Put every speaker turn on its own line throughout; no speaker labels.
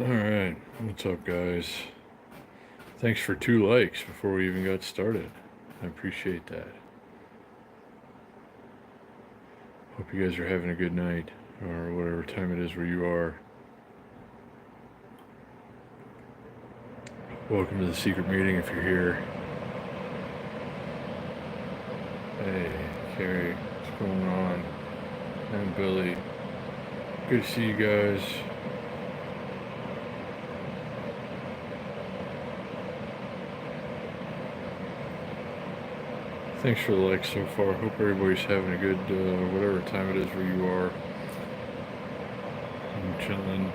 Alright, what's up, guys? Thanks for 2 likes before we even got started. I appreciate that. Hope you guys are having a good night, or whatever time it is where you are. Welcome to the secret meeting if you're here. Hey, Carrie, what's going on? I'm Billy. Good to see you guys. Thanks for the likes so far. Hope everybody's having a good, whatever time it is where you are. I'm chilling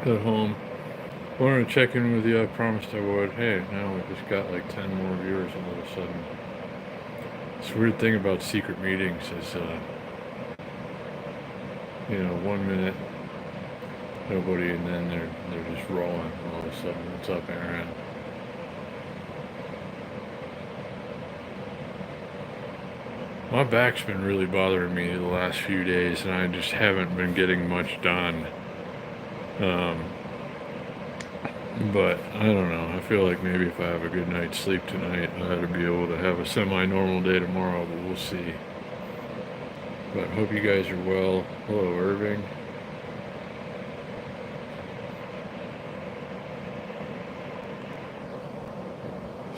at home. Wanted to check in with you. I promised I would. Hey, now we just got like 10 more viewers all of a sudden. This weird thing about secret meetings is, 1 minute nobody, and then they're just rolling all of a sudden. What's up, Aaron? My back's been really bothering me the last few days, and I just haven't been getting much done. But I don't know. I feel like maybe if I have a good night's sleep tonight, I ought to be able to have a semi-normal day tomorrow, but we'll see. But hope you guys are well. Hello, Irving.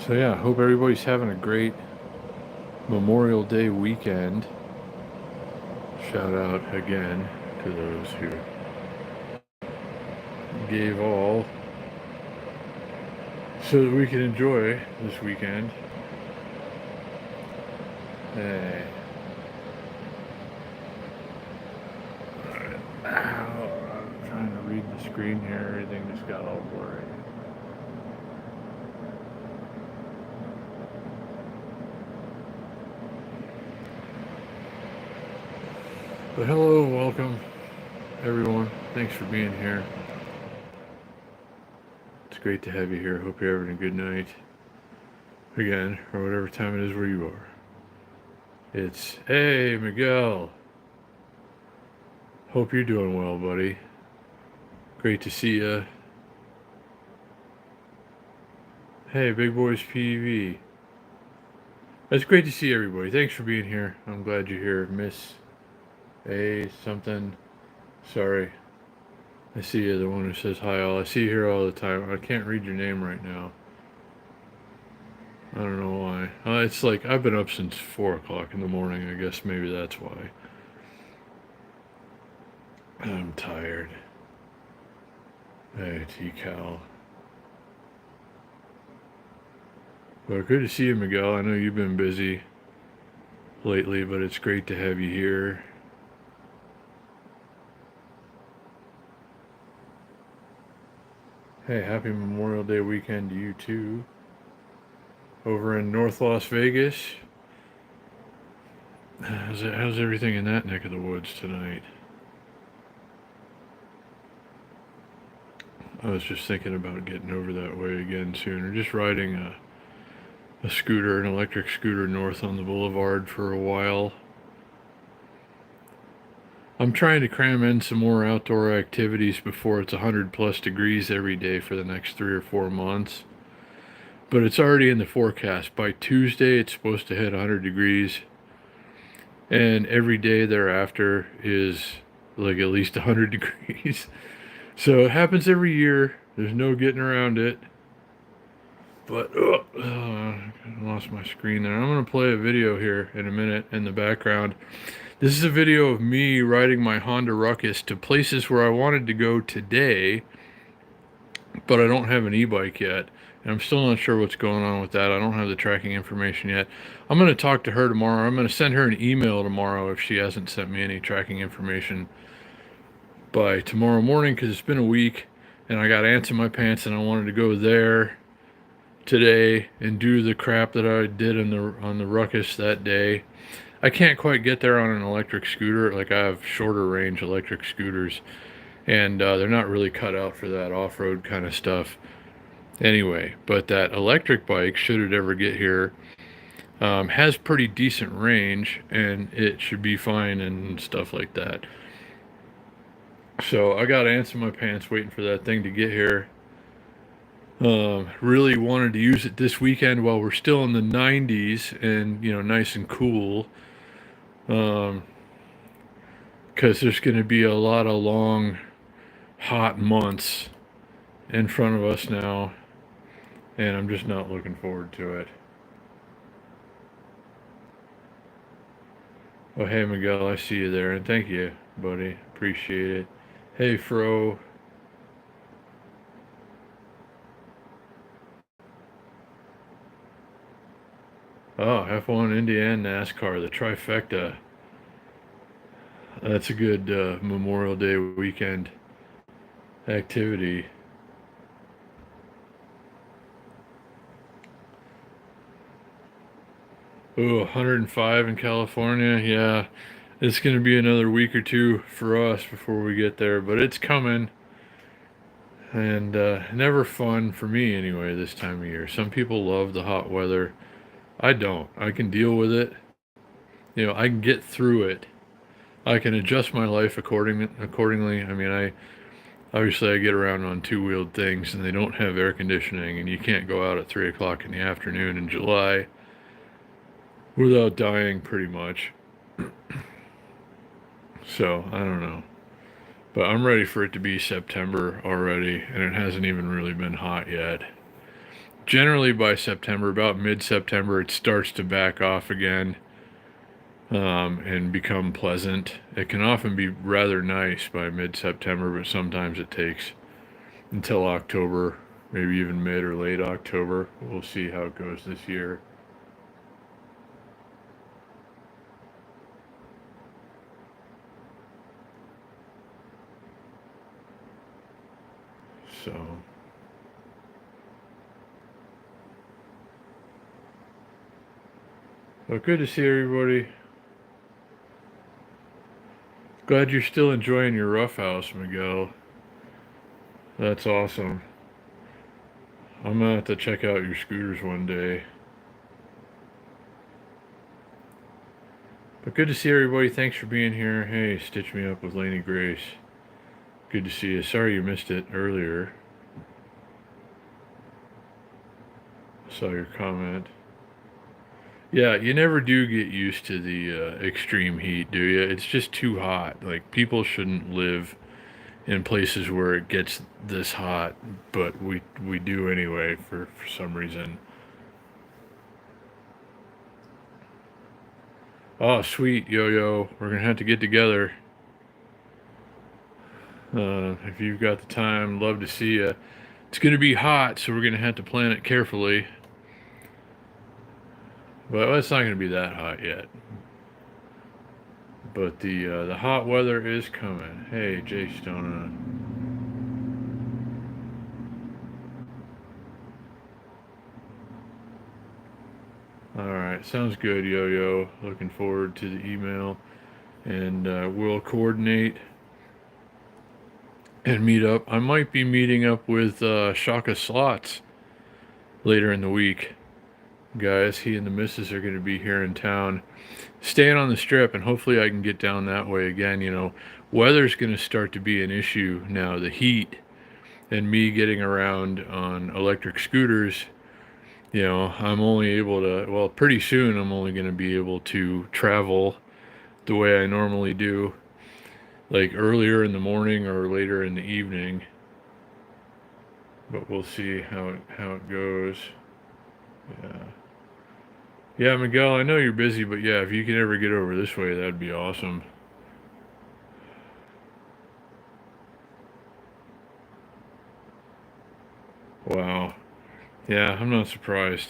So yeah, hope everybody's having a great Memorial Day weekend. Shout out again to those who gave all so that we can enjoy this weekend. Hey. Ow, I'm trying to read the screen here. Everything just got all blurry. But hello, welcome, everyone. Thanks for being here. It's great to have you here. Hope you're having a good night. Again, or whatever time it is where you are. It's, hey, Miguel. Hope you're doing well, buddy. Great to see you. Hey, Big Boys PV. It's great to see everybody. Thanks for being here. I'm glad you're here. Miss A something. Sorry. I see you, the one who says hi all. I see you here all the time. I can't read your name right now. I don't know why. It's like I've been up since 4 o'clock in the morning. I guess maybe that's why. I'm tired. Hey, T-Cal. Well, good to see you, Miguel. I know you've been busy lately, but it's great to have you here. Hey, happy Memorial Day weekend to you too. Over in North Las Vegas. How's everything in that neck of the woods tonight? I was just thinking about getting over that way again soon, or just riding a scooter, an electric scooter, north on the boulevard for a while. I'm trying to cram in some more outdoor activities before it's 100 plus degrees every day for the next 3 or 4 months. But it's already in the forecast. By Tuesday, it's supposed to hit 100 degrees. And every day thereafter is like at least 100 degrees. So it happens every year. There's no getting around it. But I lost my screen there. I'm going to play a video here in a minute in the background. This is a video of me riding my Honda Ruckus to places where I wanted to go today, but I don't have an e-bike yet. And I'm still not sure what's going on with that. I don't have the tracking information yet. I'm going to talk to her tomorrow. I'm going to send her an email tomorrow if she hasn't sent me any tracking information by tomorrow morning, because it's been a week and I got ants in my pants and I wanted to go there today and do the crap that I did on the Ruckus that day. I can't quite get there on an electric scooter. Like, I have shorter range electric scooters, and they're not really cut out for that off-road kind of stuff anyway. But that electric bike, should it ever get here, has pretty decent range, and it should be fine and stuff like that. So I got ants in my pants waiting for that thing to get here. Really wanted to use it this weekend while we're still in the 90s and, nice and cool. Um, because there's going to be a lot of long, hot months in front of us now, and I'm just not looking forward to it. Oh, hey, Miguel, I see you there, and thank you, buddy. Appreciate it. Hey, Fro. Oh, F1, Indiana, NASCAR, the trifecta. That's a good Memorial Day weekend activity. Oh, 105 in California. Yeah, it's going to be another week or two for us before we get there, but it's coming. And never fun for me anyway this time of year. Some people love the hot weather. I don't. I can deal with it. I can get through it. I can adjust my life accordingly. I mean, I get around on two-wheeled things, and they don't have air conditioning, and you can't go out at 3 o'clock in the afternoon in July without dying, pretty much. So I don't know, but I'm ready for it to be September already, and it hasn't even really been hot yet. Generally, by September, about mid-September, it starts to back off again. And become pleasant. It can often be rather nice by mid-September, but sometimes it takes until October, maybe even mid or late October. We'll see how it goes this year. So, but good to see everybody. Glad you're still enjoying your rough house, Miguel. That's awesome. I'm gonna have to check out your scooters one day. But good to see everybody. Thanks for being here. Hey, stitch me up with Laney Grace. Good to see you. Sorry you missed it earlier. Saw your comment. Yeah, you never do get used to the extreme heat, do you? It's just too hot. Like, people shouldn't live in places where it gets this hot, but we do anyway for some reason. Oh, sweet, Yo-Yo. We're gonna have to get together. If you've got the time, love to see you. It's gonna be hot, so we're gonna have to plan it carefully. But it's not gonna be that hot yet. But the hot weather is coming. Hey, Jay Stona. All right, sounds good, Yo-Yo. Looking forward to the email, and we'll coordinate and meet up. I might be meeting up with Shaka Slots later in the week, guys. He and the missus are going to be here in town, staying on the strip, and hopefully I can get down that way again. Weather's going to start to be an issue now. The heat and me getting around on electric scooters. I'm only able to, well, pretty soon I'm only going to be able to travel the way I normally do, like earlier in the morning or later in the evening. But we'll see how it goes. Yeah. Yeah, Miguel, I know you're busy, but yeah, if you can ever get over this way, that'd be awesome. Wow. Yeah, I'm not surprised.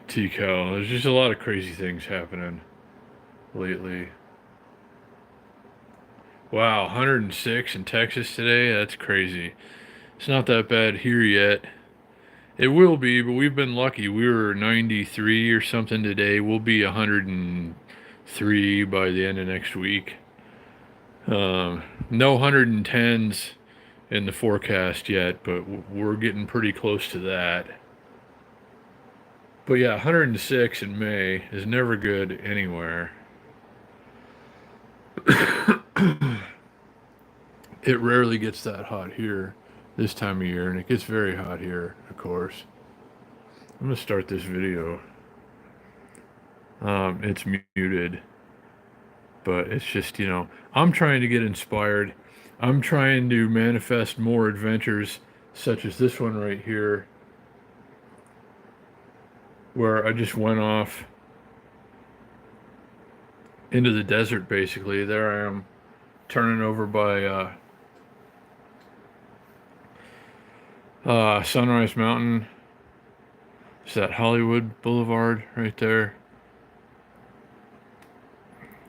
T-Cal, there's just a lot of crazy things happening lately. Wow, 106 in Texas today? That's crazy. It's not that bad here yet. It will be, but we've been lucky. We were 93 or something today. We'll be 103 by the end of next week. No 110s in the forecast yet, but we're getting pretty close to that. But yeah, 106 in May is never good anywhere. It rarely gets that hot here this time of year, and it gets very hot here, of course. I'm gonna start this video. It's muted, but it's just, I'm trying to get inspired. I'm trying to manifest more adventures, such as this one right here, where I just went off into the desert, basically. There I am, turning over by Sunrise Mountain. Is that Hollywood Boulevard right there?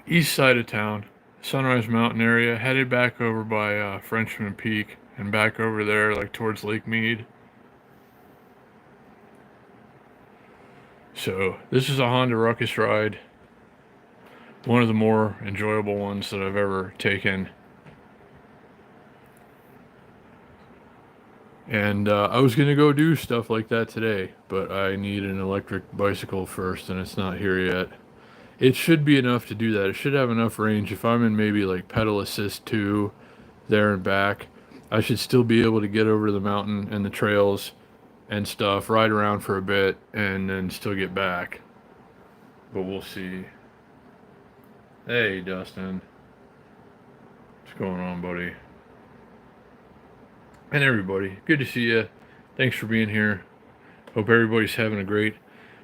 East side of town, Sunrise Mountain area, headed back over by Frenchman Peak and back over there, like towards Lake Mead. So this is a Honda Ruckus ride. One of the more enjoyable ones that I've ever taken. And I was going to go do stuff like that today, but I need an electric bicycle first, and it's not here yet. It should be enough to do that. It should have enough range. If I'm in maybe like pedal assist 2, there and back, I should still be able to get over the mountain and the trails and stuff, ride around for a bit, and then still get back. But we'll see. Hey, Dustin. What's going on, buddy? And everybody, good to see you. Thanks for being here. Hope everybody's having a great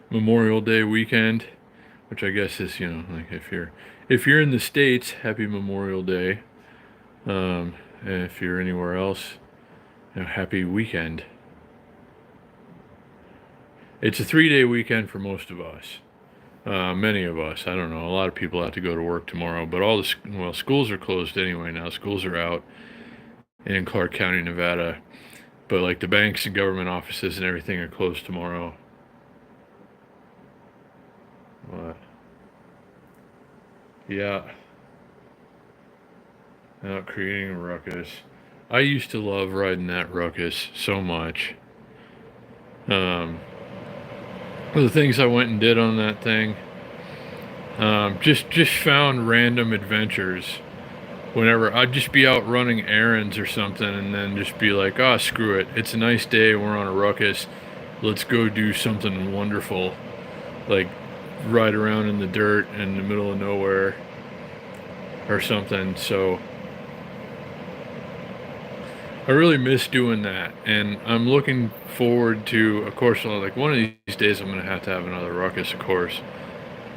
Memorial Day weekend, which I guess is, like if you're in the States, happy Memorial Day. And if you're anywhere else, happy weekend. It's a 3-day weekend for most of us. Many of us. I don't know. A lot of people have to go to work tomorrow, but schools are closed anyway now. Schools are out in Clark County, Nevada, but like the banks and government offices and everything are closed tomorrow. What? Yeah. Out creating a ruckus. I used to love riding that ruckus so much. The things I went and did on that thing, just found random adventures. Whenever I'd just be out running errands or something, and then just be like, oh, screw it, it's a nice day, we're on a ruckus, let's go do something wonderful, like ride around in the dirt in the middle of nowhere or something. So I really miss doing that, and I'm looking forward to, of course, like one of these days I'm going to have another ruckus, of course.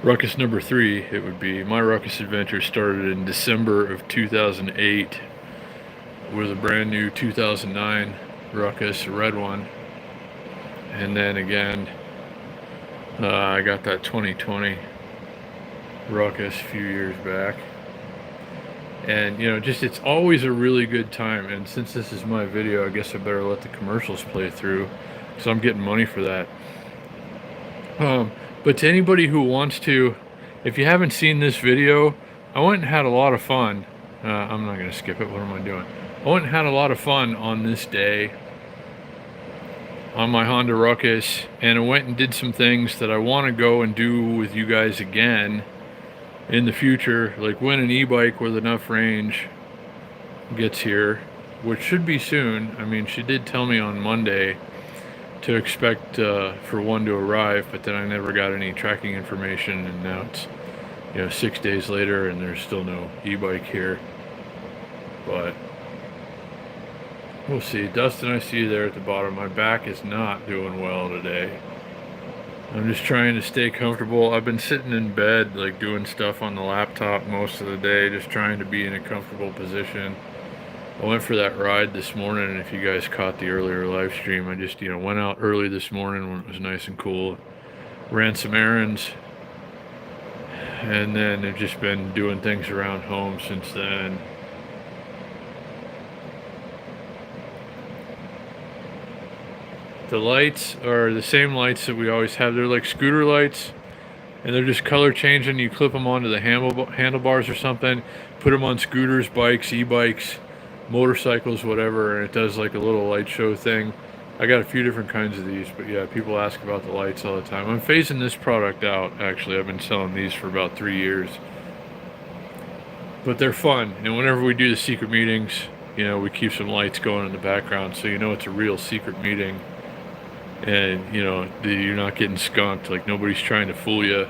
Ruckus number 3, it would be. My ruckus adventure started in December of 2008 with a brand new 2009 ruckus, a red one. And then again, I got that 2020 ruckus a few years back. And, it's always a really good time. And since this is my video, I guess I better let the commercials play through, because I'm getting money for that. But to anybody who wants to, if you haven't seen this video, I went and had a lot of fun. I'm not going to skip it. What am I doing? I went and had a lot of fun on this day on my Honda Ruckus, and I went and did some things that I want to go and do with you guys again in the future, like when an e-bike with enough range gets here, which should be soon. I mean, she did tell me on Monday to expect for one to arrive, but then I never got any tracking information, and now it's 6 days later and there's still no e-bike here. But we'll see. Dustin, I see you there at the bottom. My back is not doing well today. I'm just trying to stay comfortable. I've been sitting in bed, like doing stuff on the laptop most of the day, just trying to be in a comfortable position. I went for that ride this morning, and if you guys caught the earlier live stream, I just, went out early this morning when it was nice and cool, ran some errands, and then I've just been doing things around home since then. The lights are the same lights that we always have. They're like scooter lights, and they're just color changing. You clip them onto the handlebars or something, put them on scooters, bikes, e-bikes, motorcycles, whatever, and it does like a little light show thing. I got a few different kinds of these, but yeah, people ask about the lights all the time. I'm phasing this product out, actually. I've been selling these for about 3 years, but they're fun. And whenever we do the secret meetings, You know, we keep some lights going in the background so you know it's a real secret meeting. And, you know, you're not getting skunked. Like, nobody's trying to fool you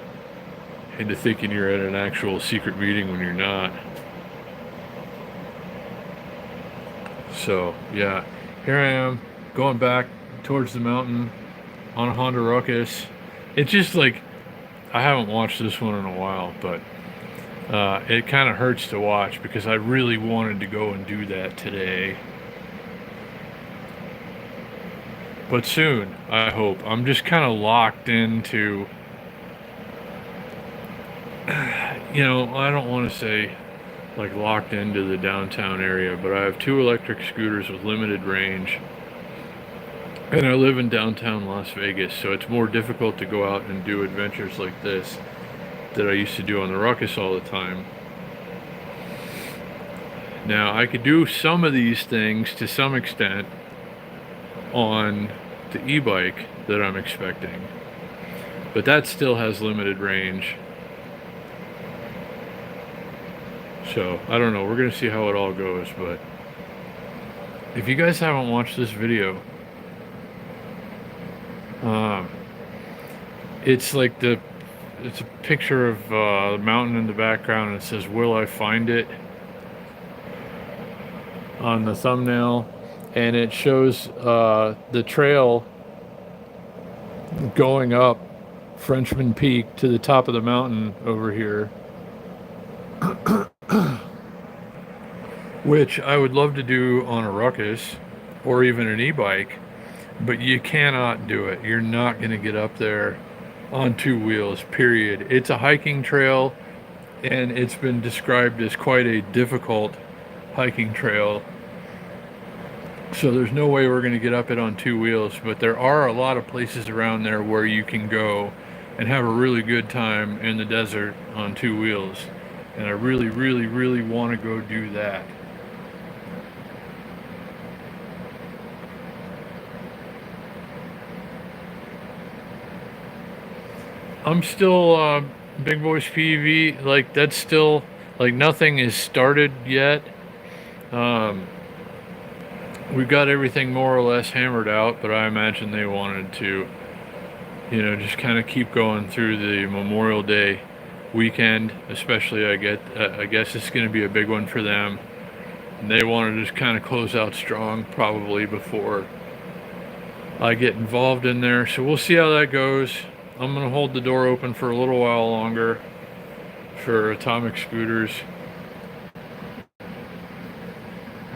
into thinking you're at an actual secret meeting when you're not. So, yeah. Here I am, going back towards the mountain on a Honda Ruckus. It's just like, I haven't watched this one in a while, but it kind of hurts to watch because I really wanted to go and do that today. But soon, I hope. I'm just kind of locked into, you know, I don't want to say like locked into the downtown area, but I have 2 electric scooters with limited range. And I live in downtown Las Vegas, so it's more difficult to go out and do adventures like this that I used to do on the Ruckus all the time. Now, I could do some of these things to some extent on the e-bike that I'm expecting, but that still has limited range. So, I don't know, we're gonna see how it all goes, but if you guys haven't watched this video, it's like it's a picture of a mountain in the background, and it says, "Will I find it?" on the thumbnail, and it shows the trail going up Frenchman Peak to the top of the mountain over here, which I would love to do on a Ruckus or even an e-bike, but you cannot do it. You're not going to get up there on 2 wheels, period. It's a hiking trail, and it's been described as quite a difficult hiking trail. So there's no way we're going to get up it on 2 wheels, but there are a lot of places around there where you can go and have a really good time in the desert on 2 wheels. And I really, really, really want to go do that. I'm still Big Boys PV, like that's still, like nothing is started yet. We've got everything more or less hammered out, but I imagine they wanted to, you know, just kind of keep going through the Memorial Day weekend, especially I guess it's going to be a big one for them. And they want to just kind of close out strong probably before I get involved in there. So we'll see how that goes. I'm going to hold the door open for a little while longer for Atomic Scooters.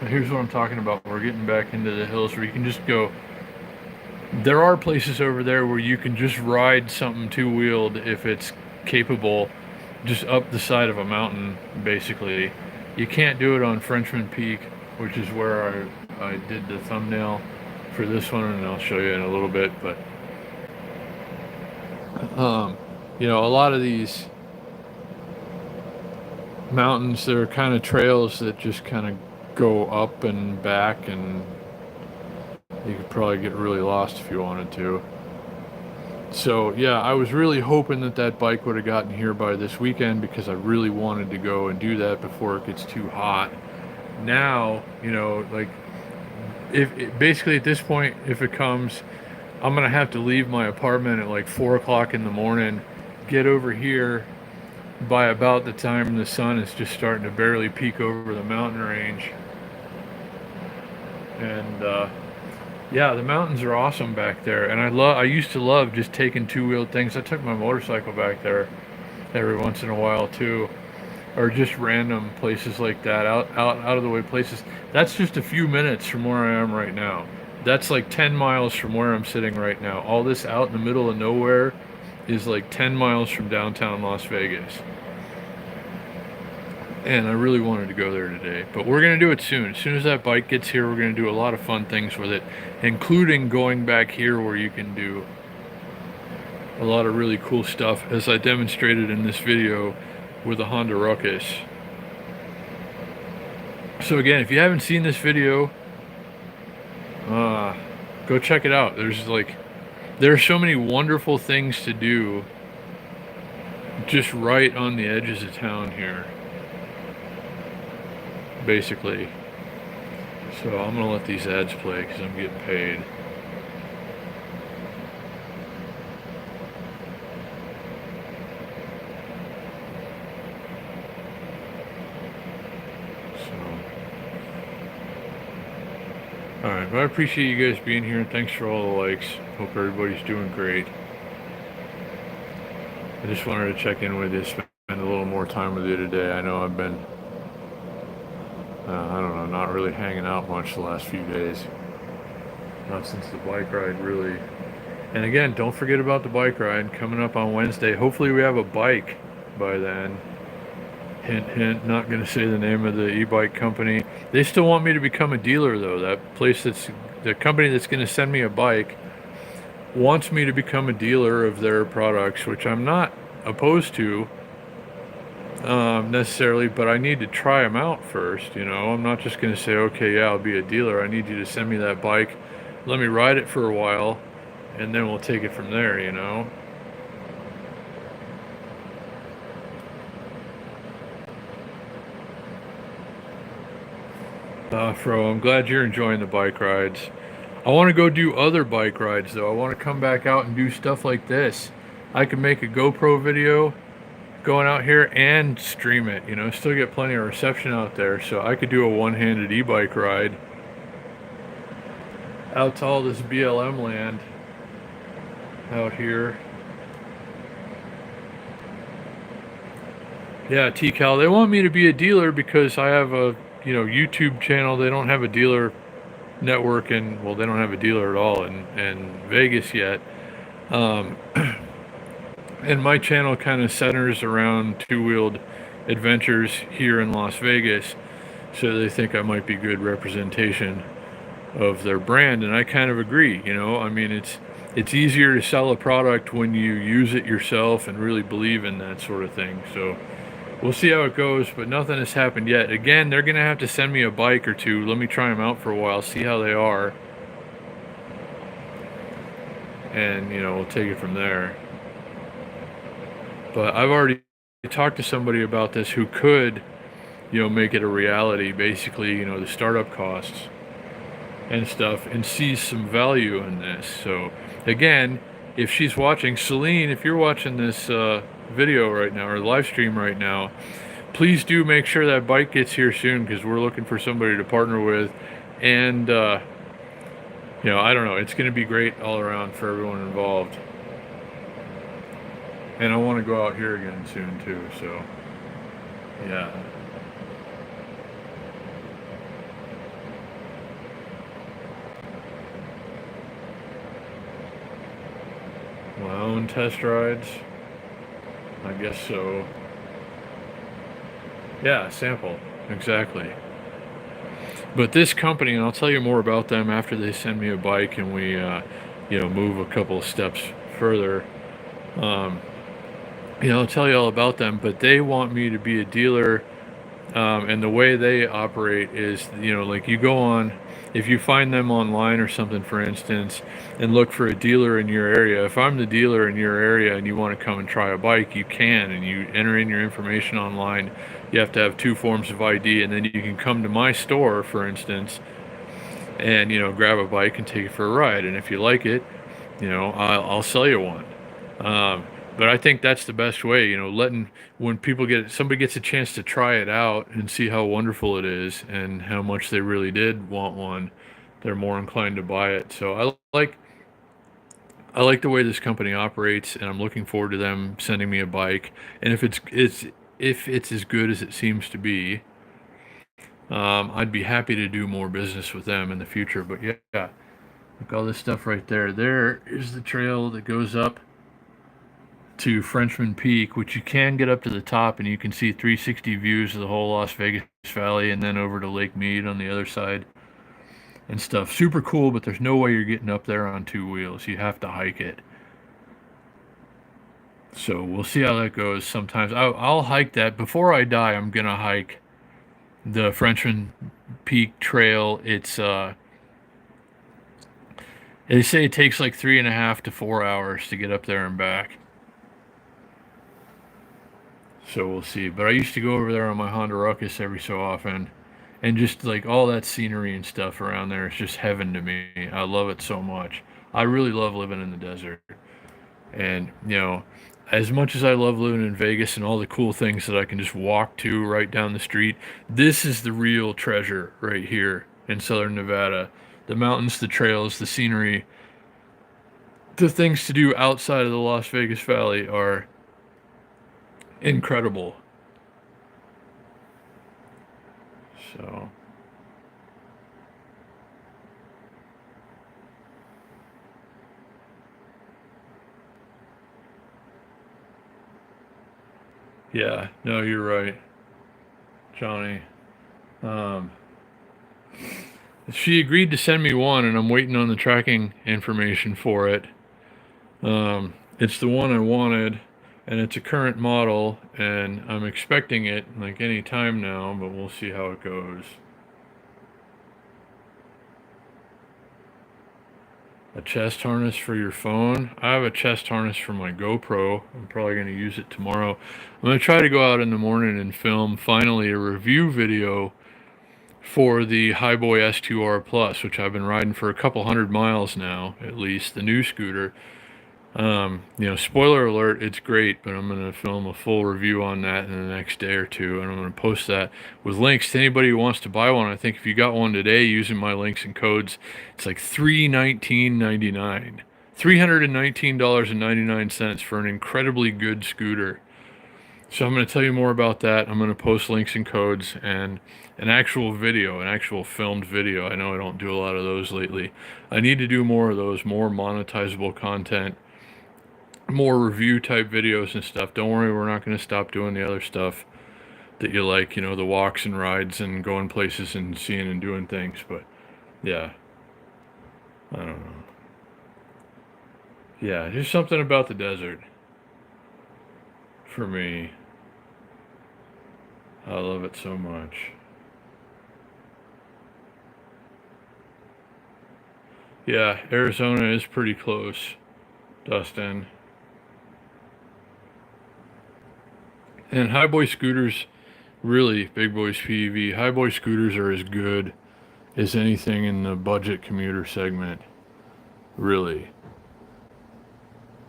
Here's what I'm talking about. We're getting back into the hills where you can just go. There are places over there where you can just ride something 2-wheeled if it's capable, just up the side of a mountain, basically. You can't do it on Frenchman Peak, which is where I did the thumbnail for this one, and I'll show you in a little bit. But you know, a lot of these mountains, they're kind of trails that just kind of go up and back, and you could probably get really lost if you wanted to. So yeah, I was really hoping that that bike would have gotten here by this weekend because I really wanted to go and do that before it gets too hot. Now, you know, like basically at this point, if it comes, I'm gonna have to leave my apartment at like 4 o'clock in the morning, get over here by about the time the sun is just starting to barely peek over the mountain range. And yeah, the mountains are awesome back there, and I used to love just taking 2-wheeled things. I took my motorcycle back there every once in a while too, or just random places like that, out of the way places. That's just a few minutes from where I am right now. That's like 10 miles from where I'm sitting right now. All this out in the middle of nowhere is like 10 miles from downtown Las Vegas. And I really wanted to go there today, but we're going to do it soon. As soon as that bike gets here, we're going to do a lot of fun things with it, including going back here where you can do a lot of really cool stuff, as I demonstrated in this video with the Honda Ruckus. So again, if you haven't seen this video, go check it out. There are so many wonderful things to do just right on the edges of town here, basically. So I'm gonna let these ads play because I'm getting paid. So, all right, but I appreciate you guys being here, and thanks for all the likes. Hope everybody's doing great. I just wanted to check in with you, spend a little more time with you today. I know I've been, I don't know, not really hanging out much the last few days. Not since the bike ride, really. And again, don't forget about the bike ride coming up on Wednesday. Hopefully, we have a bike by then. Hint, hint, not going to say the name of the e-bike company. They still want me to become a dealer, though. That place the company that's going to send me a bike wants me to become a dealer of their products, which I'm not opposed to necessarily, but I need to try them out first. I'm not just going to say, okay, yeah, I'll be a dealer. I need you to send me that bike. Let me ride it for a while, and then we'll take it from there. Fro, I'm glad you're enjoying the bike rides. I want to go do other bike rides, though. I want to come back out and do stuff like this. I can make a GoPro video going out here and stream it. Still get plenty of reception out there, so I could do a one-handed e-bike ride out to all this BLM land out here. Yeah, T-Cal, they want me to be a dealer because I have a YouTube channel. They don't have a dealer network, and well, they don't have a dealer at all in Vegas yet. Um, and my channel kind of centers around two-wheeled adventures here in Las Vegas, so they think I might be good representation of their brand, and I kind of agree. I mean, it's easier to sell a product when you use it yourself and really believe in that sort of thing. So we'll see how it goes, but nothing has happened yet. Again, they're gonna have to send me a bike or two. Let me try them out for a while, see how they are, and we'll take it from there. But I've already talked to somebody about this who could make it a reality, basically, the startup costs and stuff, and sees some value in this. So again, if she's watching, Celine, if you're watching this video right now or live stream right now, please do make sure that bike gets here soon, because we're looking for somebody to partner with. And I don't know, it's going to be great all around for everyone involved. And I want to go out here again soon too, so yeah. My own test rides, I guess so. Yeah, sample, exactly. But this company, and I'll tell you more about them after they send me a bike and we move a couple of steps further. I'll tell you all about them, but they want me to be a dealer. And the way they operate is, like you go on, if you find them online or something, for instance, and look for a dealer in your area. If I'm the dealer in your area and you want to come and try a bike, you can, and you enter in your information online. You have to have 2 forms of ID, and then you can come to my store, for instance, and grab a bike and take it for a ride. And if you like it, I'll sell you one. But I think that's the best way, letting when somebody gets a chance to try it out and see how wonderful it is and how much they really did want one, they're more inclined to buy it. So I like the way this company operates, and I'm looking forward to them sending me a bike. And if it's as good as it seems to be, I'd be happy to do more business with them in the future. But yeah, look, all this stuff right there. There is the trail that goes up to Frenchman Peak, which you can get up to the top and you can see 360 views of the whole Las Vegas Valley, and then over to Lake Mead on the other side and stuff. Super cool, but there's no way you're getting up there on 2 wheels. You have to hike it. So we'll see how that goes. Sometimes I'll hike that. Before I die, I'm going to hike the Frenchman Peak Trail. They say it takes like 3.5 to 4 hours to get up there and back. So we'll see. But I used to go over there on my Honda Ruckus every so often And just like all that scenery and stuff around there is just heaven to me. I love it so much. I really love living in the desert. And, as much as I love living in Vegas and all the cool things that I can just walk to right down the street, this is the real treasure right here in southern Nevada. The mountains, the trails, the scenery, the things to do outside of the Las Vegas Valley are incredible. So, yeah, no, you're right, Johnny. Um, she agreed to send me one, and I'm waiting on the tracking information for it. It's the one I wanted, and it's a current model, and I'm expecting it like any time now, but we'll see how it goes. A chest harness for your phone. I have a chest harness for my GoPro. I'm probably going to use it tomorrow. I'm going to try to go out in the morning and film finally a review video for the Highboy S2R Plus, which I've been riding for a couple hundred miles now, at least, the new scooter. Spoiler alert, it's great, but I'm going to film a full review on that in the next day or two, and I'm going to post that with links to anybody who wants to buy one. I think if you got one today using my links and codes, it's like $319.99. $319.99 for an incredibly good scooter. So I'm going to tell you more about that. I'm going to post links and codes and an actual video, an actual filmed video. I know I don't do a lot of those lately. I need to do more of those, more monetizable content, more review type videos and stuff. Don't worry, we're not going to stop doing the other stuff that you like, the walks and rides and going places and seeing and doing things. But yeah, I don't know. Yeah, just something about the desert for me. I love it so much. Yeah, Arizona is pretty close, Dustin. And Highboy scooters, really, Big Boys PEV, Highboy scooters are as good as anything in the budget commuter segment, really.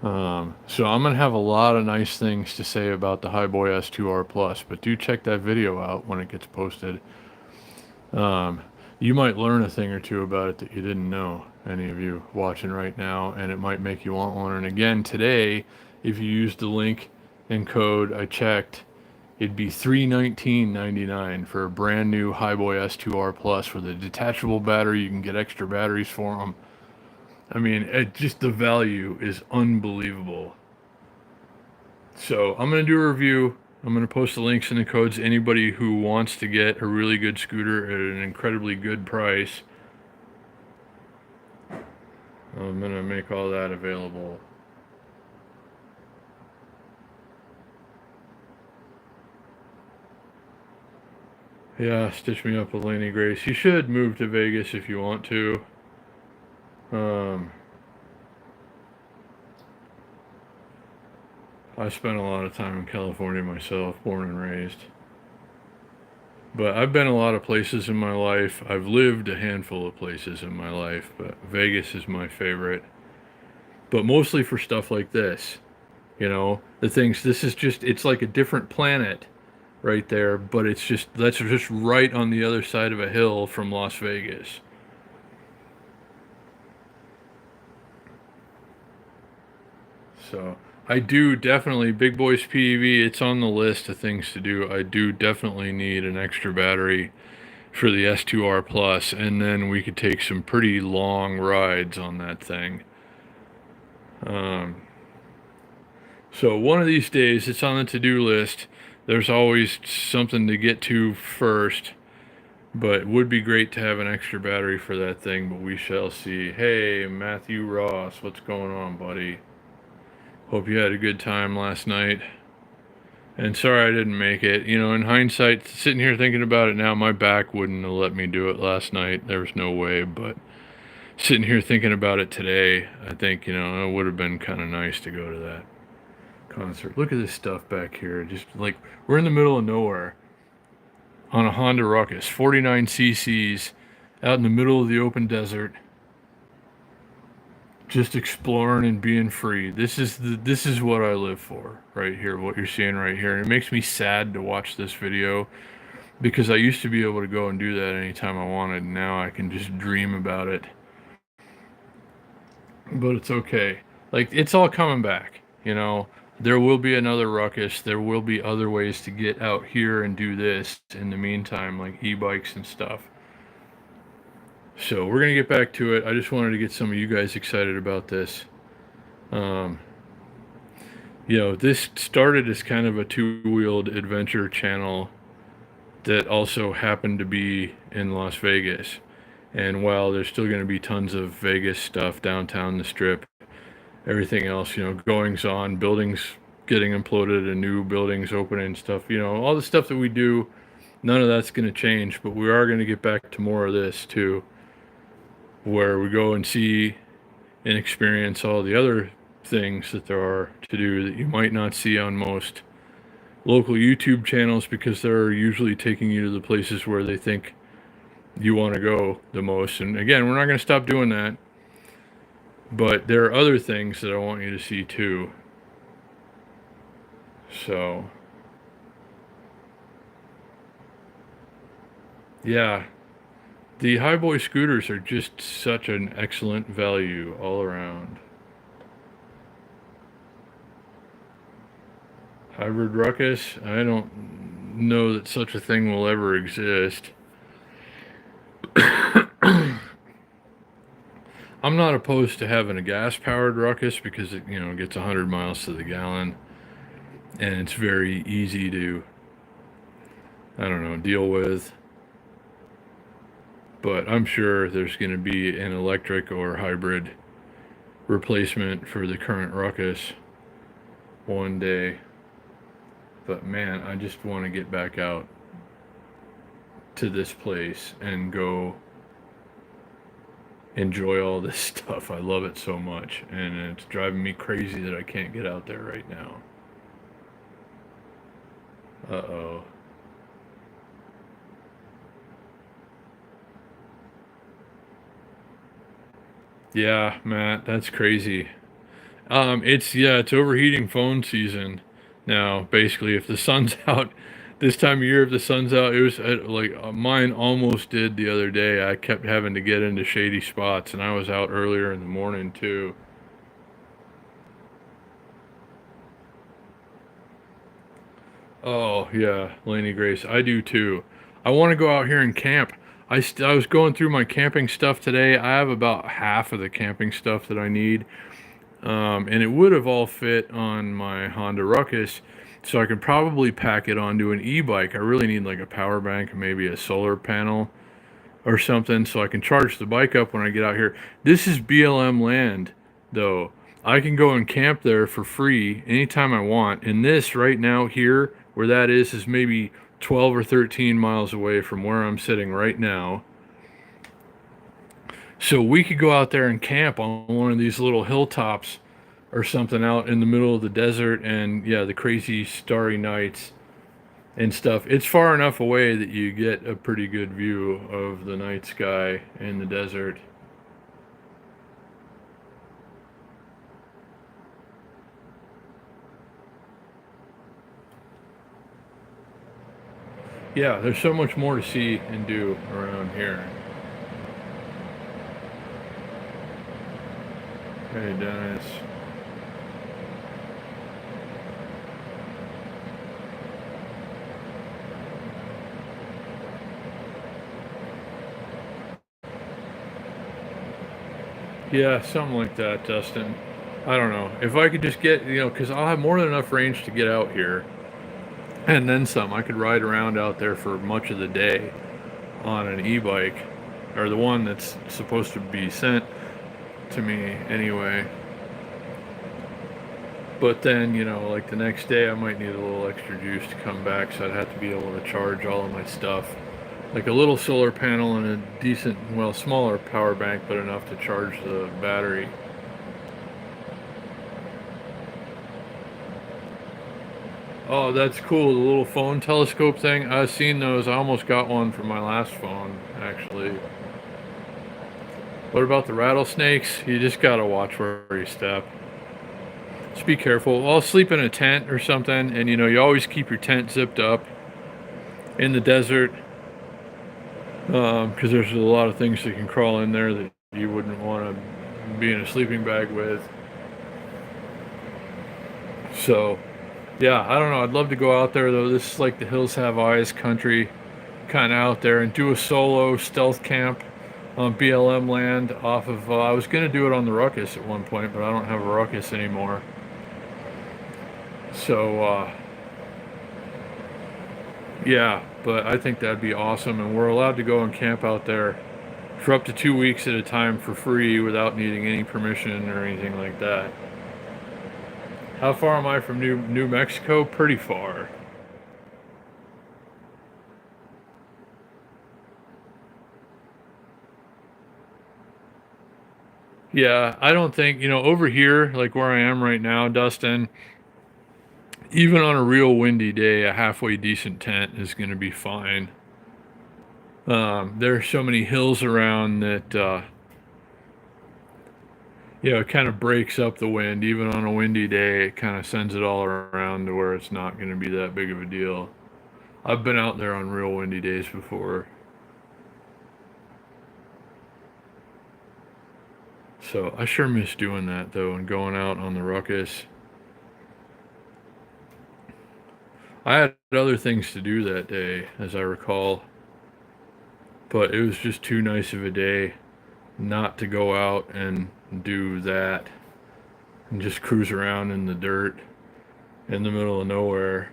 So I'm going to have a lot of nice things to say about the Highboy S2R Plus, but do check that video out when it gets posted. You might learn a thing or two about it that you didn't know, any of you watching right now, and it might make you want one. And again, today, if you use the link and code I checked, it'd be $319.99 for a brand new Highboy S2R Plus with a detachable battery. You can get extra batteries for them. I mean, just the value is unbelievable. So I'm going to do a review. I'm going to post the links and the codes. Anybody who wants to get a really good scooter at an incredibly good price, I'm going to make all that available. Yeah, stitch me up with Laney Grace. You should move to Vegas if you want to. I spent a lot of time in California myself, born and raised. But I've been a lot of places in my life. I've lived a handful of places in my life, but Vegas is my favorite. But mostly for stuff like this. This is just, it's like a different planet right there, but that's just right on the other side of a hill from Las Vegas. So I do definitely, Big Boys PEV, it's on the list of things to do. I do definitely need an extra battery for the S2R Plus, and then we could take some pretty long rides on that thing. So one of these days, it's on the to-do list. There's always something to get to first, but it would be great to have an extra battery for that thing, but we shall see. Hey, Matthew Ross, what's going on, buddy? Hope you had a good time last night. And sorry I didn't make it. In hindsight, sitting here thinking about it now, my back wouldn't have let me do it last night. There was no way, but sitting here thinking about it today, I think, it would have been kind of nice to go to that concert. Look at this stuff back here. Just like, we're in the middle of nowhere. on a Honda Ruckus, 49 cc's, out in the middle of the open desert, just exploring and being free. This is what I live for right here, what you're seeing right here. And it makes me sad to watch this video because I used to be able to go and do that anytime I wanted. Now I can just dream about it. But it's okay. Like, it's all coming back, you know. There will be another Ruckus. There will be other ways to get out here and do this in the meantime, like e-bikes and stuff. So we're going to get back to it. I just wanted to get some of you guys excited about this. You know, this started as kind of a two-wheeled adventure channel that also happened to be in Las Vegas. And while there's still going to be tons of Vegas stuff downtown the Strip, everything else, you know, goings on, buildings getting imploded and new buildings opening and stuff, you know, all the stuff that we do, none of that's going to change. But we are going to get back to more of this too, where we go and see and experience all the other things that there are to do that you might not see on most local YouTube channels, because they're usually taking you to the places where they think you want to go the most. And again, we're not going to stop doing that, but there are other things that I want you to see too. So yeah, the Highboy scooters are just such an excellent value all around. Hybrid Ruckus, I don't know that such a thing will ever exist. I'm not opposed to having a gas-powered Ruckus because it, you know, gets 100 miles to the gallon, and it's very easy to, I don't know, deal with. But I'm sure there's going to be an electric or hybrid replacement for the current Ruckus one day. But man, I just want to get back out to this place and go enjoy all this stuff. I love it so much, and it's driving me crazy that I can't get out there right now. Uh-oh. Yeah, Matt, that's crazy. It's overheating phone season now. Basically, if the sun's out this time of year, if the sun's out, it was mine almost did the other day. I kept having to get into shady spots, and I was out earlier in the morning too. Oh yeah, Laney Grace, I do too. I want to go out here and camp. I was going through my camping stuff today. I have about half of the camping stuff that I need. And it would have all fit on my Honda Ruckus, so I could probably pack it onto an e-bike. I really need like a power bank, maybe a solar panel or something, so I can charge the bike up when I get out here. This is BLM land, though. I can go and camp there for free anytime I want. And this right now here, where that is maybe 12 or 13 miles away from where I'm sitting right now. So we could go out there and camp on one of these little hilltops or something out in the middle of the desert, and yeah, the crazy starry nights and stuff. It's far enough away that you get a pretty good view of the night sky in the desert. Yeah, there's so much more to see and do around here. Hey, Dennis. Yeah, something like that, Dustin. I don't know. If I could just get, because I'll have more than enough range to get out here. And then some. I could ride around out there for much of the day on an e-bike, or the one that's supposed to be sent to me anyway. But then, like the next day I might need a little extra juice to come back, so I'd have to be able to charge all of my stuff. Like a little solar panel and a decent, smaller power bank, but enough to charge the battery. Oh, that's cool. The little phone telescope thing. I've seen those. I almost got one for my last phone, actually. What about the rattlesnakes? You just gotta watch where you step. Just be careful. I'll sleep in a tent or something, and you always keep your tent zipped up in the desert, because there's a lot of things that can crawl in there that you wouldn't want to be in a sleeping bag with. So, yeah, I don't know. I'd love to go out there though. This is like the Hills Have Eyes country, kind of out there, and do a solo stealth camp on BLM land off of. I was gonna do it on the Ruckus at one point, but I don't have a Ruckus anymore. So, yeah, but I think that'd be awesome, and we're allowed to go and camp out there for up to 2 weeks at a time for free without needing any permission or anything like that. How far am I from New Mexico? Pretty far. Yeah, I don't think, over here, like where I am right now, Dustin, even on a real windy day, a halfway decent tent is going to be fine. There are so many hills around that, it kind of breaks up the wind. Even on a windy day, it kind of sends it all around to where it's not going to be that big of a deal. I've been out there on real windy days before. So I sure miss doing that though, and going out on the Ruckus. I had other things to do that day, as I recall, but it was just too nice of a day not to go out and do that and just cruise around in the dirt in the middle of nowhere.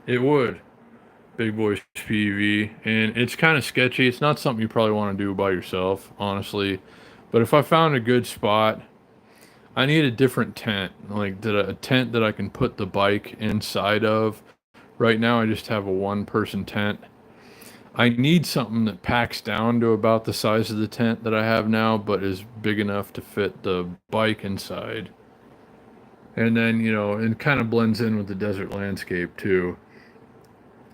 It would. Big boy PV, and it's kind of sketchy. It's not something you probably want to do by yourself, honestly. But if I found a good spot, I need a different tent, like a tent that I can put the bike inside of. Right now, I just have a one-person tent. I need something that packs down to about the size of the tent that I have now, but is big enough to fit the bike inside. And then, it kind of blends in with the desert landscape too.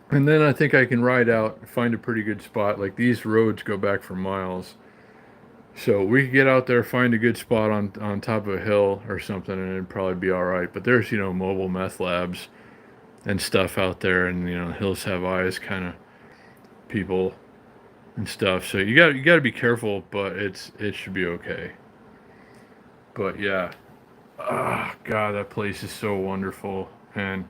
And then I think I can ride out, find a pretty good spot. Like these roads go back for miles. So we could get out there, find a good spot on top of a hill or something, and it'd probably be all right. But there's, mobile meth labs and stuff out there, and, Hills Have Eyes kind of people and stuff. So you got to be careful, but it should be okay. But yeah, God, that place is so wonderful, and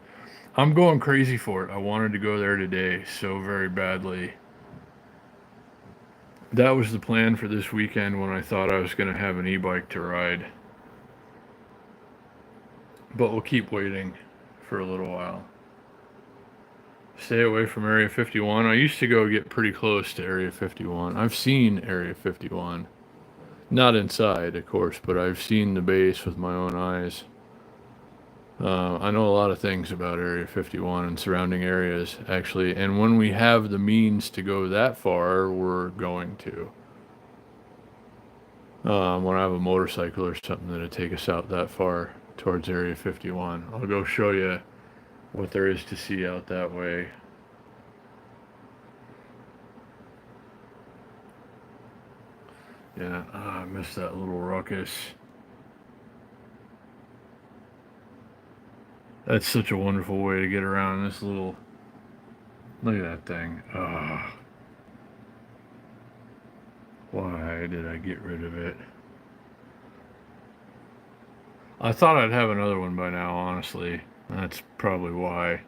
I'm going crazy for it. I wanted to go there today so very badly. That was the plan for this weekend when I thought I was going to have an e-bike to ride. But we'll keep waiting for a little while. Stay away from Area 51. I used to go get pretty close to Area 51. I've seen Area 51. Not inside, of course, but I've seen the base with my own eyes. I know a lot of things about Area 51 and surrounding areas, actually. And when we have the means to go that far, we're going to. When I have a motorcycle or something that'll take us out that far towards Area 51, I'll go show you what there is to see out that way. Yeah, I miss that little Ruckus. That's such a wonderful way to get around this little. Look at that thing. Why did I get rid of it? I thought I'd have another one by now, honestly. That's probably why.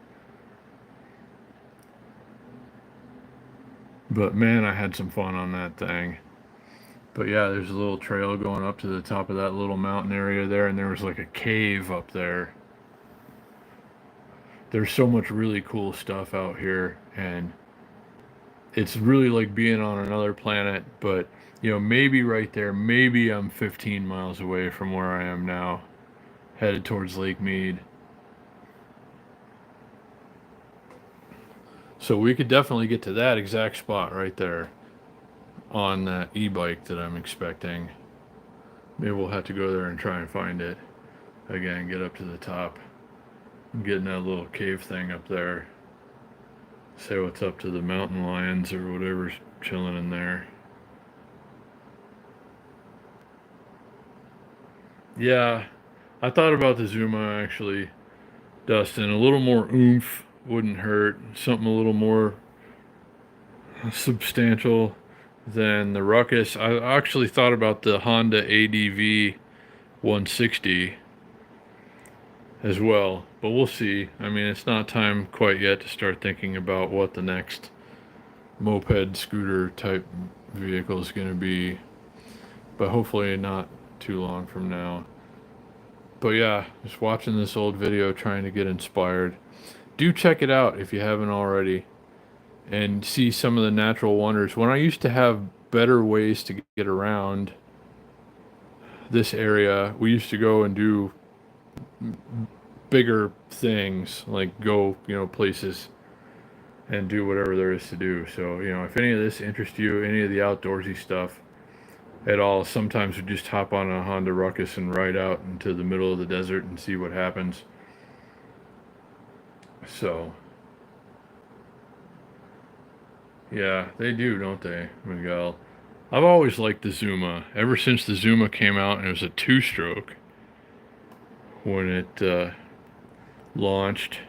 But man, I had some fun on that thing. But yeah, there's a little trail going up to the top of that little mountain area there, and there was like a cave up there. There's so much really cool stuff out here, and it's really like being on another planet. But maybe right there, maybe I'm 15 miles away from where I am now, headed towards Lake Mead. So we could definitely get to that exact spot right there. on that e-bike that I'm expecting. Maybe we'll have to go there and try and find it again, get up to the top. I'm getting that little cave thing up there. Say what's up to the mountain lions or whatever's chilling in there. Yeah, I thought about the Zuma actually, Dustin. A little more oomph wouldn't hurt. Something a little more substantial than the Ruckus. I actually thought about the Honda ADV 160 as well, but we'll see. I mean, it's not time quite yet to start thinking about what the next moped scooter type vehicle is going to be, but hopefully not too long from now. But yeah, just watching this old video trying to get inspired. Do check it out if you haven't already and see some of the natural wonders. When I used to have better ways to get around this area, we used to go and do bigger things, like go, places and do whatever there is to do. So, if any of this interests you, any of the outdoorsy stuff at all, sometimes we just hop on a Honda Ruckus and ride out into the middle of the desert and see what happens. So, yeah, they do, don't they, Miguel? I've always liked the Zuma. Ever since the Zuma came out and it was a two-stroke when it launched,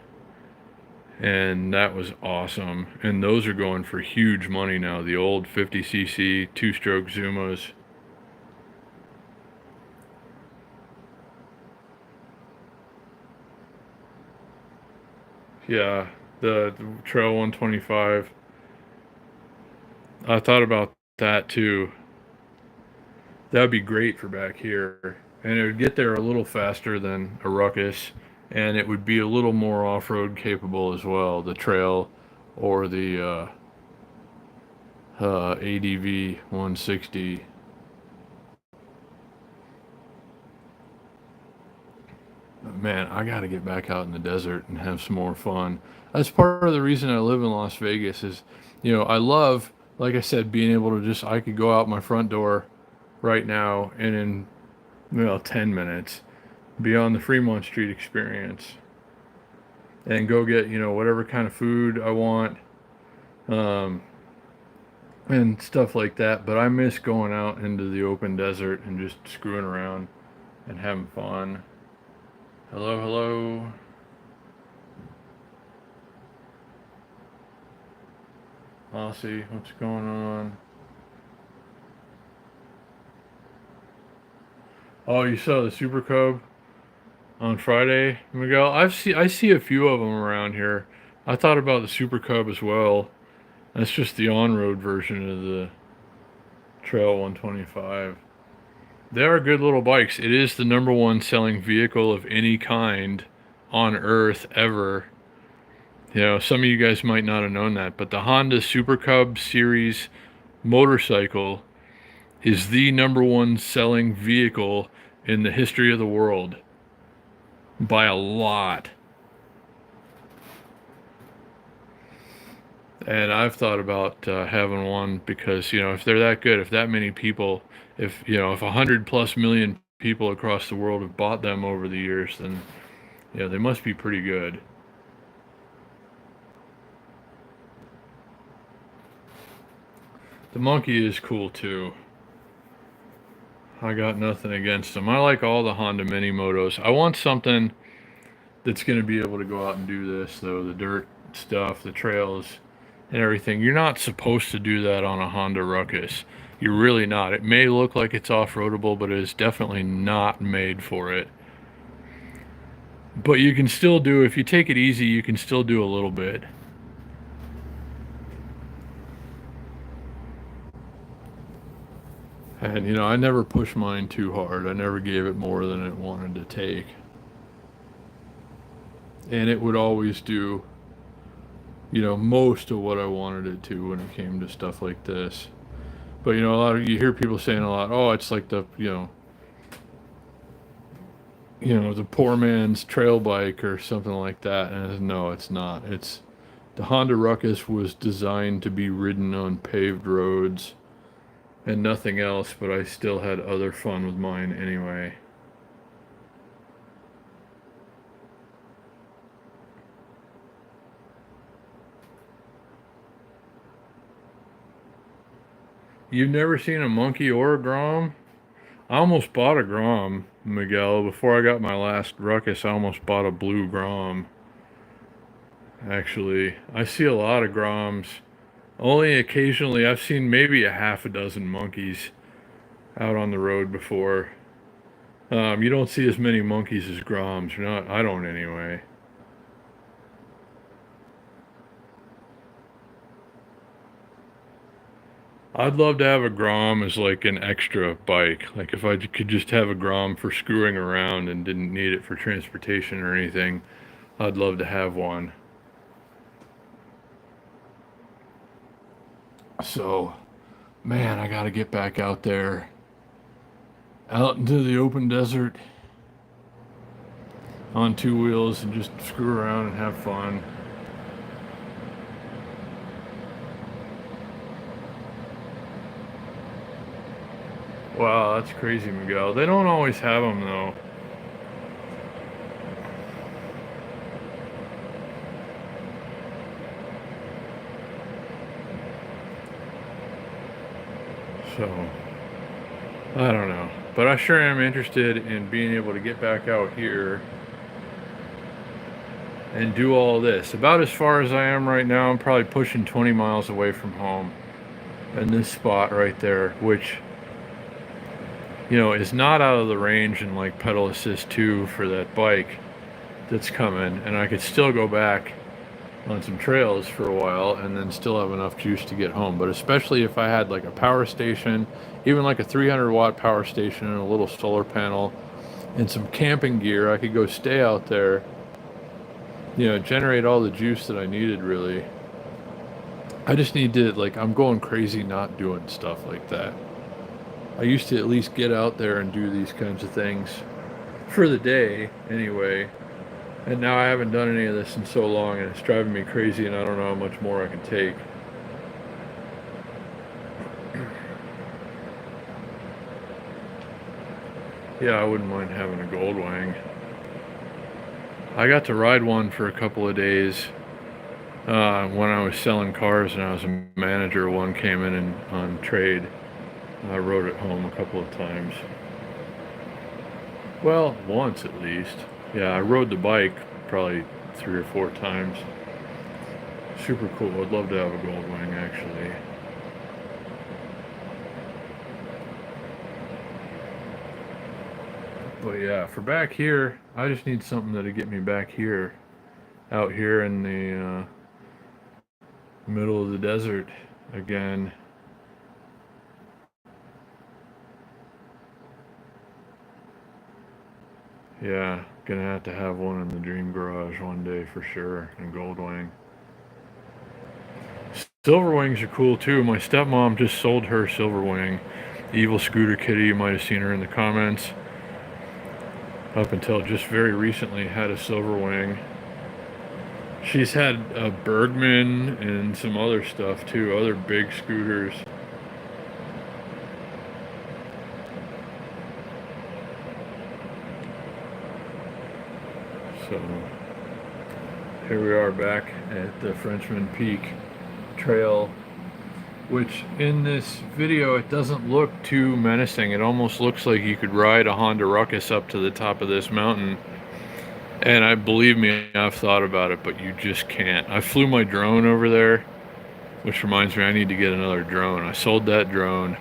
and that was awesome. And those are going for huge money now, the old 50cc two-stroke Zumas. Yeah, the Trail 125. I thought about that too. That would be great for back here. And it would get there a little faster than a Ruckus, and it would be a little more off-road capable as well, the Trail or the ADV 160. Man, I got to get back out in the desert and have some more fun. That's part of the reason I live in Las Vegas is, I love, like I said, being able to I could go out my front door right now and in, 10 minutes be on the Fremont Street experience and go get, whatever kind of food I want, and stuff like that. But I miss going out into the open desert and just screwing around and having fun. Hello, hello. Aussie, what's going on? Oh, you saw the Super Cub on Friday, Miguel? I see a few of them around here. I thought about the Super Cub as well. That's just the on-road version of the Trail 125. They are good little bikes. It is the number one selling vehicle of any kind on Earth ever. Some of you guys might not have known that, but the Honda Super Cub series motorcycle is the number one selling vehicle in the history of the world by a lot. And I've thought about having one because, if they're that good, if that many people, if 100+ million people across the world have bought them over the years, then, they must be pretty good. The Monkey is cool too. I got nothing against them. I like all the Honda Mini Motos. I want something that's going to be able to go out and do this, though. The dirt stuff, the trails, and everything. You're not supposed to do that on a Honda Ruckus. You're really not. It may look like it's off-roadable, but it is definitely not made for it. But you can still do, if you take it easy, you can still do a little bit. And, I never pushed mine too hard. I never gave it more than it wanted to take. And it would always do, most of what I wanted it to when it came to stuff like this. But, you hear people saying a lot, oh, it's like the, the poor man's trail bike or something like that. And no, it's not. The Honda Ruckus was designed to be ridden on paved roads and nothing else, but I still had other fun with mine anyway. You've never seen a monkey or a grom? I almost bought a grom, Miguel. Before I got my last Ruckus, I almost bought a blue grom. Actually, I see a lot of groms. Only occasionally, I've seen maybe a half a dozen monkeys out on the road before. You don't see as many monkeys as groms. Not, I don't anyway. I'd love to have a grom as like an extra bike. Like if I could just have a grom for screwing around and didn't need it for transportation or anything, I'd love to have one. So, man, I gotta get back out there, out into the open desert on two wheels and just screw around and have fun. Wow, that's crazy, Miguel. They don't always have them though. So, I don't know. But I sure am interested in being able to get back out here and do all this. About as far as I am right now, I'm probably pushing 20 miles away from home. And this spot right there, which, you know, is not out of the range and like pedal assist 2 for that bike that's coming. And I could still go back on some trails for a while and then still have enough juice to get home. But especially if I had like a power station, even like a 300-watt power station and a little solar panel and some camping gear, I could go stay out there, you know, generate all the juice that I needed really. I just need to, like, I'm going crazy not doing stuff like that. I used to at least get out there and do these kinds of things for the day anyway. And now I haven't done any of this in so long and it's driving me crazy and I don't know how much more I can take. Yeah, I wouldn't mind having a gold wing. I got to ride one for a couple of days when I was selling cars and I was a manager. One came in and on trade. I rode it home a couple of times. Well, once at least. Yeah, I rode the bike probably 3 or 4 times. Super cool. I'd love to have a gold wing actually. But yeah, for back here, I just need something that'll get me back here, out here in the middle of the desert again. Yeah, gonna have to have one in the dream garage one day for sure, and gold wing. Silver wings are cool too. My stepmom just sold her silver wing. Evil Scooter Kitty, you might have seen her in the comments. Up until just very recently had a silver wing. She's had a Bergman and some other stuff too, other big scooters. So here we are back at the Frenchman Peak Trail, which in this video it doesn't look too menacing. It almost looks like you could ride a Honda Ruckus up to the top of this mountain. And I believe me, I've thought about it, but you just can't. I flew my drone over there, which reminds me I need to get another drone. I sold that drone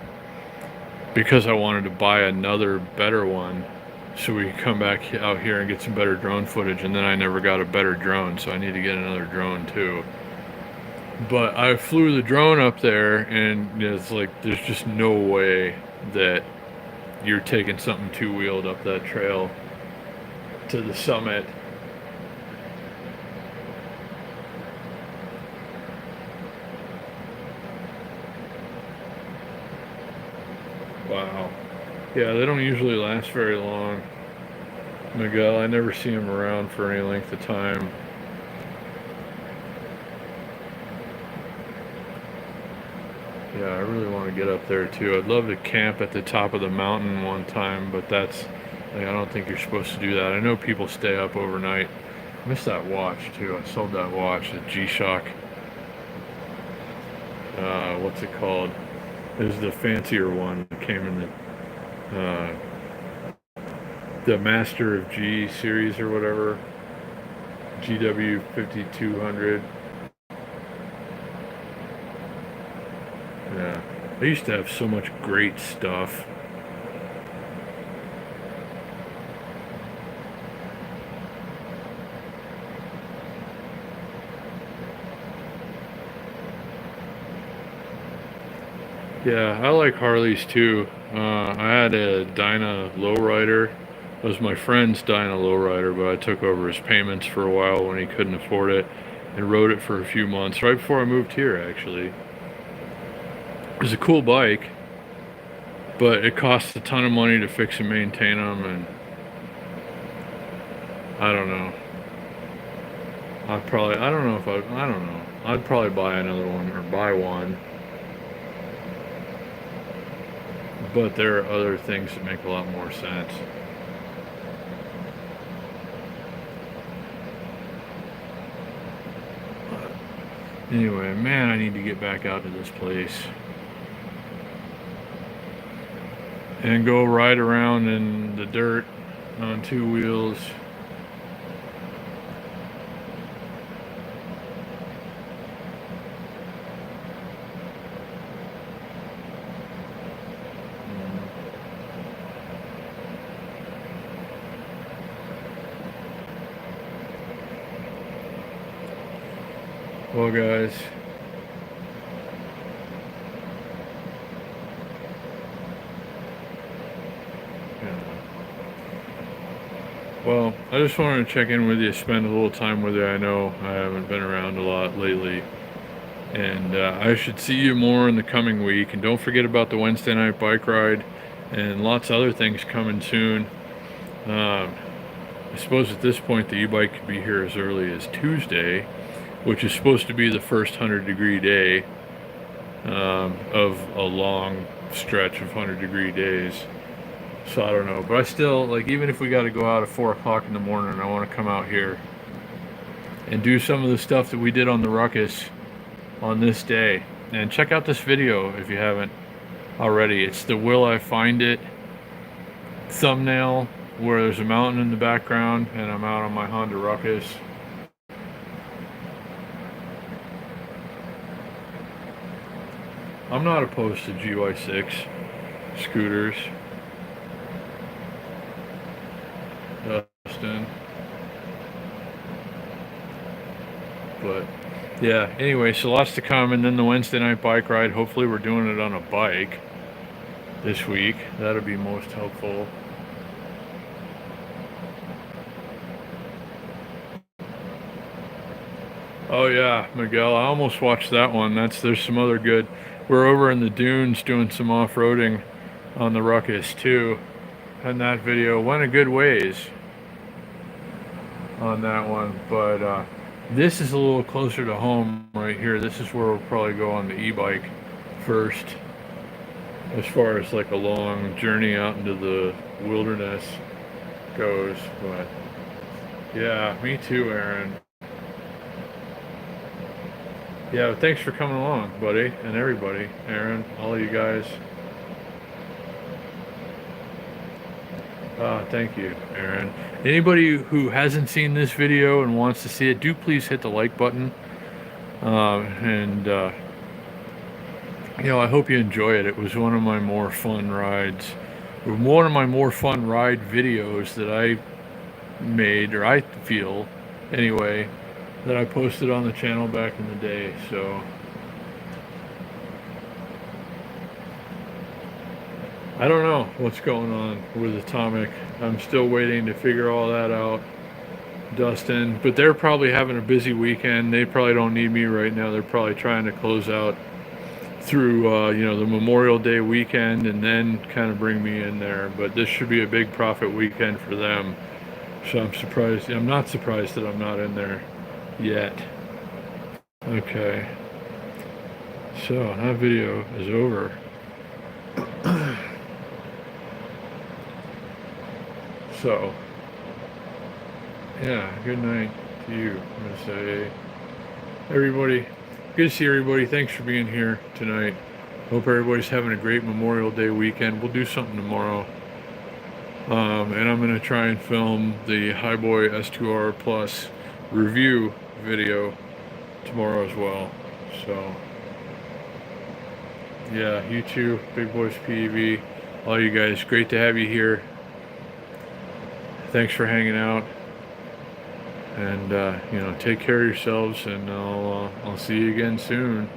because I wanted to buy another better one so we could come back out here and get some better drone footage, and then I never got a better drone, so I need to get another drone too. But I flew the drone up there and it's like there's just no way that you're taking something two-wheeled up that trail to the summit. Wow. Yeah, they don't usually last very long, Miguel. I never see them around for any length of time. Yeah, I really want to get up there too. I'd love to camp at the top of the mountain one time, but that's, like, I don't think you're supposed to do that. I know people stay up overnight. I missed that watch too. I sold that watch, the G-Shock. What's it called? It was the fancier one. It came in the Master of G series or whatever. GW 5200. Yeah, I used to have so much great stuff. Yeah, I like Harleys too. I had a Dyna lowrider. It was my friend's Dyna lowrider, but I took over his payments for a while when he couldn't afford it and rode it for a few months, right before I moved here actually. It was a cool bike, but it costs a ton of money to fix and maintain them, and I don't know. I don't know if I don't know. I'd probably buy another one or buy one. But there are other things that make a lot more sense. Anyway, man, I need to get back out to this place and go ride around in the dirt on two wheels. Well, guys, yeah. Well, I just wanted to check in with you, spend a little time with you. I know I haven't been around a lot lately, and I should see you more in the coming week. And don't forget about the Wednesday night bike ride and lots of other things coming soon. I suppose at this point the e-bike could be here as early as Tuesday, which is supposed to be the first 100-degree day of a long stretch of 100-degree days. So I don't know, but I still, like, even if we got to go out at 4 o'clock in the morning, I want to come out here and do some of the stuff that we did on the Ruckus on this day. And check out this video if you haven't already. It's the Will I Find It thumbnail where there's a mountain in the background and I'm out on my Honda Ruckus. I'm not opposed to GY6 scooters. Dustin. But yeah, anyway, so lots to come, and then the Wednesday night bike ride. Hopefully we're doing it on a bike this week. That'll be most helpful. Oh yeah, Miguel, I almost watched that one. There's some other good. We're over in the dunes doing some off-roading on the Ruckus too, and that video went a good ways on that one. But this is a little closer to home right here. This is where we'll probably go on the e-bike first, as far as like a long journey out into the wilderness goes. But yeah, me too, Aaron. Yeah, thanks for coming along, buddy, and everybody, Aaron, all of you guys. Thank you, Aaron. Anybody who hasn't seen this video and wants to see it, do please hit the like button. You know, I hope you enjoy it. It was one of my more fun rides, one of my more fun ride videos that I made, or I feel, anyway, that I posted on the channel back in the day. So I don't know what's going on with Atomic. I'm still waiting to figure all that out, Dustin. But they're probably having a busy weekend. They probably don't need me right now. They're probably trying to close out through you know, the Memorial Day weekend and then kind of bring me in there. But this should be a big profit weekend for them. So I'm not surprised that I'm not in there yet. Okay. So that video is over. So yeah, good night to you. I'm gonna say, everybody, good to see everybody. Thanks for being here tonight. Hope everybody's having a great Memorial Day weekend. We'll do something tomorrow. And I'm gonna try and film the Highboy S2R Plus review video tomorrow as well. So yeah, you too, Big Boys PEV, all you guys, great to have you here. Thanks for hanging out, and take care of yourselves, and I'll see you again soon.